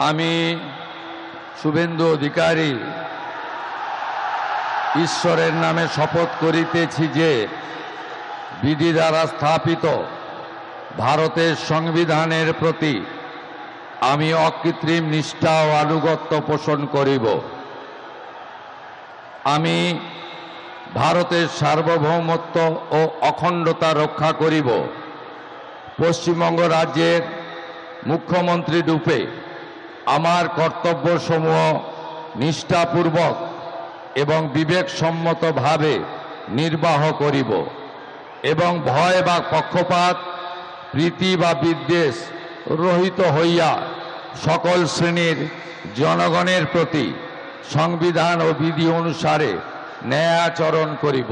আমি শুভেন্দু অধিকারী ঈশ্বরের নামে শপথ করিতেছি যে বিধি দ্বারা স্থাপিত ভারতের সংবিধানের প্রতি আমি অকৃত্রিম নিষ্ঠা ও আনুগত্য পোষণ করিব। আমি ভারতের সার্বভৌমত্ব ও অখণ্ডতা রক্ষা করিব। পশ্চিমবঙ্গ রাজ্যের মুখ্যমন্ত্রী রূপে আমার কর্তব্যসমূহ নিষ্ঠাপূর্বক এবং বিবেকসম্মতভাবে নির্বাহ করিব এবং ভয় বা পক্ষপাত, প্রীতি বা বিদ্বেষ রহিত হইয়া সকল শ্রেণীর জনগণের প্রতি সংবিধান ও বিধি অনুসারে ন্যায় আচরণ করিব।